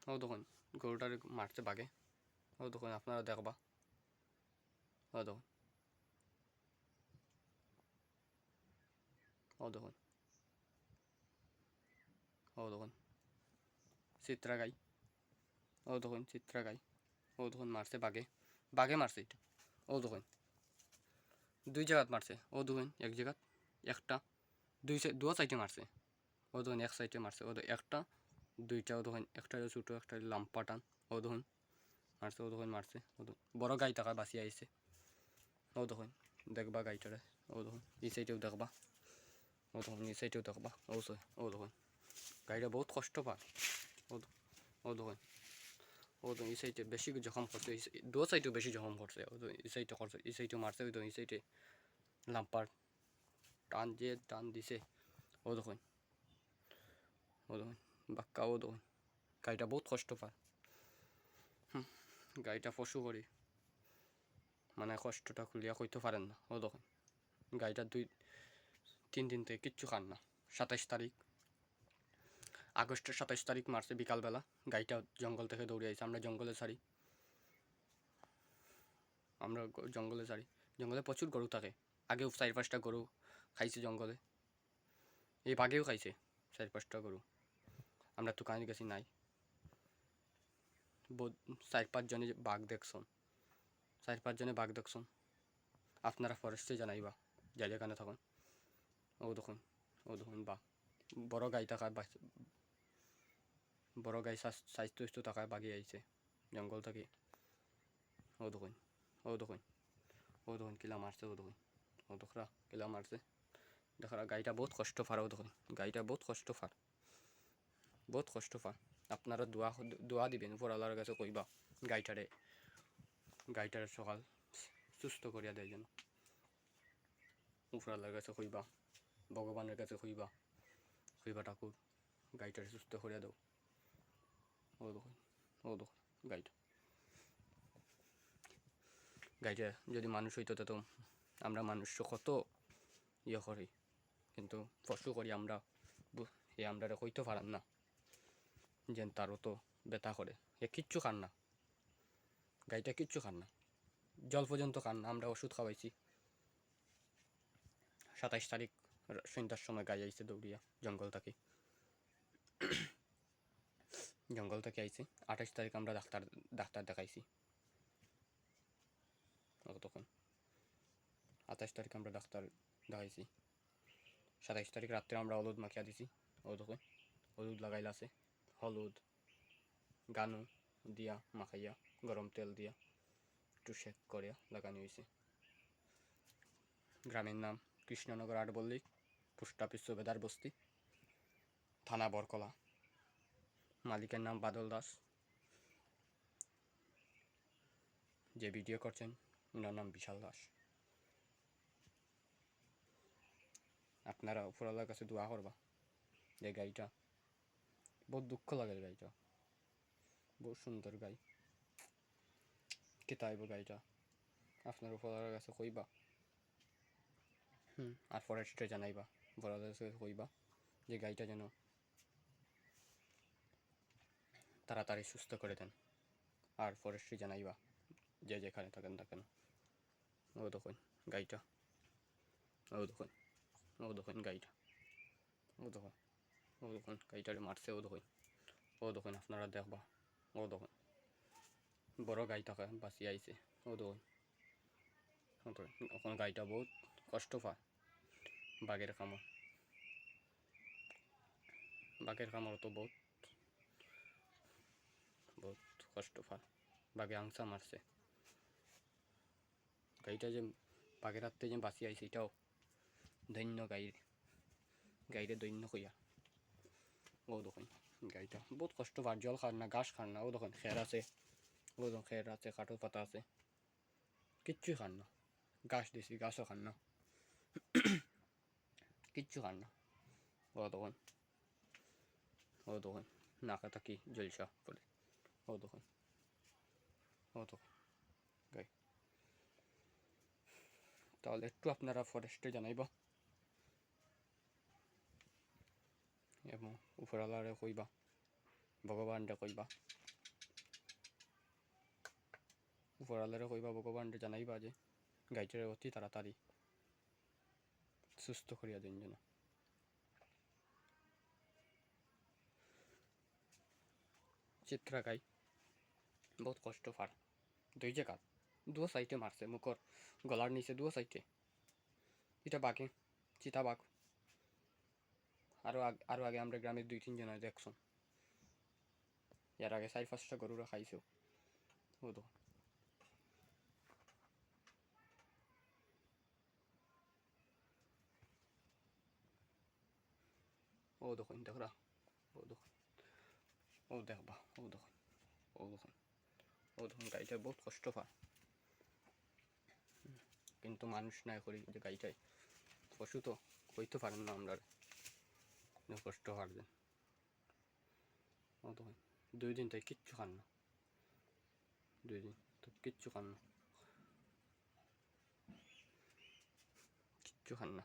ও দেখুন গরুটার মারছে বাঘে। ও দেখুন আপনারা দেখবা। ও দেখুন, ও দেখুন, ও দেখুন চিত্রা গাই। ও দেখুন চিত্রা গাই। ও দেখুন মারছে বাঘে। বাঘে মারছে এটা। ও দেখুন দুই জায়গাত মারছে। ও দেখুন এক জায়গাত একটা দুই সাইডে মারছে। ও দেখুন এক সাইডে মারছে। ও একটা দুইটা। ও দেখুন একটা ছোটো একটা লাম্পা টান। ও দেখুন মারছে। ও দেখুন মারছে। ও দেখুন বড় গাই টাকা বাঁচিয়ে আইছে। ও দেখুন দেখবা গাইটারে। ও দেখুন এই সাইডেও দেখবা। ও দেখুন এই সাইডেও দেখবা। ও দেখুন গাইটা বহুত কষ্ট পায়। ও ও দেখুন, ও তো এই সাইডে বেশি জখম করছে। দু সাইডেও বেশি জখম করছে। ও তো এই সাইডে করছে, এই সাইডেও মারছে। ওই তো এই সাইডে লাম্পার টান যে টান দিছে। ও দেখুন, ও দেখুন বাক্কা। ও দেখুন গাইটা বহুত কষ্ট পায়। গাইটা পশু করি মানে কষ্টটা খুলিয়া কইতে পারেন না। ও দেখুন গাইটা 2-3 দিন থেকে কিচ্ছু খান না। 27 তারিখ আগস্টের 27 তারিখ মারছে বিকালবেলা। গাইটা জঙ্গল থেকে দৌড়ে আইছে। আমরা জঙ্গলে ছাড়ি, আমরা জঙ্গলে ছাড়ি। জঙ্গলে প্রচুর গরু থাকে। আগেও 4-5টা গরু খাইছে জঙ্গলে। এই বাঘেও খাইছে 4-5টা গরু। আমরা দোকানে গেছি নাই। 4-5 জনে বাঘ দেখছন। 4-5 জনে বাঘ দেখছন। আপনারা ফরেস্টে জানাইবা যা যেখানে থাকুন। ও দেখুন, ও দেখুন বাঘ বড় গাই থাকায়, বড় গাই স্বাস্থ্য থাকায় বাঘে আইছে জঙ্গল থেকে। ও দেখুন, ও দেখুন, ও দেখুন কিলা মারছে। ও দেখুন, ও দেখরা কিলা মারছে। দেখরা গাইটা বহুত কষ্ট পার। ও দেখুন গাইটা বহুত কষ্ট পার, বহুত কষ্ট পার। আপনারা দোয়া দিবেন উপরওয়ালার কাছে কইবা গাইটারে সকাল সুস্থ করিয়া দেয় যেন। উপরওয়ালার কাছে কইবা, ভগবানের কাছে কইবা ঠাকুর গাইটারে সুস্থ করিয়া দাও। ও দেখুন, ও দেখুন গাইটা যদি মানুষ হইতো তো আমরা মানুষ কত ইয়ে করি, কিন্তু পশু করি আমরা। আমরা কইতে পারান না যেন তারও তো ব্যথা করে। এ কিচ্ছু খান না, গাইটা কিচ্ছু খান না, জল পর্যন্ত খান না। আমরা ওষুধ খাওয়াইছি। 27 তারিখ সন্ধ্যার সময় গাই আইছে দৌড়িয়া জঙ্গল থেকে। জঙ্গল থেকে আইছে 28 তারিখ আমরা ডাক্তার দেখাইছি। তখন 28 তারিখ আমরা ডাক্তার দেখাইছি। 27 তারিখ রাত্রে আমরা হলুদ মাখিয়া দিছি। ও তখন হলুদ লাগাইলা আছে। হলুদ গানু দিয়া মাখাইয়া গরম তেল দিয়া একটু শেক করিয়া লাগানো হয়েছে। গ্রামের নাম কৃষ্ণনগর 8 পল্লী, পোস্ট অফিস সুবেদার বস্তি, থানা বরকলা। মালিকের নাম বাদল দাস। যে ভিডিও করছেন ওনার নাম বিশাল দাস। আপনারা উপরওয়ালার কাছে দোয়া করবা যে গাইটা বহুত দুঃখ লাগে। গাইটা বহুত সুন্দর গাই। কেতাইব গাইটা আপনার উপরওয়ালার কাছে কইবা। আর ফরেস্টে জানাইবা, উপরওয়ালার কাছে কইবা যে গাইটা যেন তাড়াতাড়ি সুস্থ করে দেন। আর ফরেস্টে জানাইবা যে যেখানে থাকেন না কেন। ও দেখুন গাইটা, ও দেখুন, ও দেখুন গাইটা, ও দেখুন, ও দেখুন গাইটারে মারছে। ও দেখুন, ও দেখুন আপনারা দেখবা। ও দেখুন বড় গাই থাকা বাঁচি আইছে। ও দেখুন, এখন গাইটা বহুত কষ্ট পায় বাঘের কামড়। বাঘের কামড় তো বহুত বহুত কষ্ট পায়। বাঘে আংসা মারছে। গাইটা যে বাঘের হাত থেকে যে বাঁচি আইছে এটাও ধন্য গাইরে দৈন্য কইয়া। ও দেখুন গাইটা বহুত কষ্ট পায়, জল খান না, ঘাস খান না। ও দেখুন খের আছে, ও দেখুন খের আছে, কাঠের পাতা আছে, কিচ্ছুই খান না। ঘাস দিছি, ঘাসও খান না, কিচ্ছু খান না। ও দেখুন, ও দেখুন নাকা থাকি জলসা পড়ে। ও দেখুন, ও দেখুন গাই। তাহলে একটু আপনারা ফরেস্টে জানাইবা এবং উপরওয়ালারে কইবা ভগবানরে কইবা, উপরালারে কইবা, ভগবানরে জানাইবা যে গাইটারে অতি তাড়াতাড়ি সুস্থ করিয়া দিন যেন। চিত্রা গাই বহুত কষ্ট পার, দুই জায়গা দু সাইডে মারছে, মুখর গলার নিচে দু সাইডে। এটা বাঘে, চিতা বাঘ। আরো আগে আমরা গ্রামের 2-3 জনের দেখছো, এর আগে 4-5টা গরুরা খাইছো। ও তো ও দেখুন দেখরা, ও দেখুন, ও দেখবা, ও দেখুন, ও দেখুন, ও দেখুন গাইটা বহুত কষ্ট পায়, কিন্তু মানুষ নাই করি যে গাইটাই পশু তো কইতে পারেন না আমরা কষ্ট পারবেন। ও দেখুন 2 দিন তাই কিচ্ছু খান না, 2 দিন তো কিচ্ছু খান না, কিচ্ছু খান না।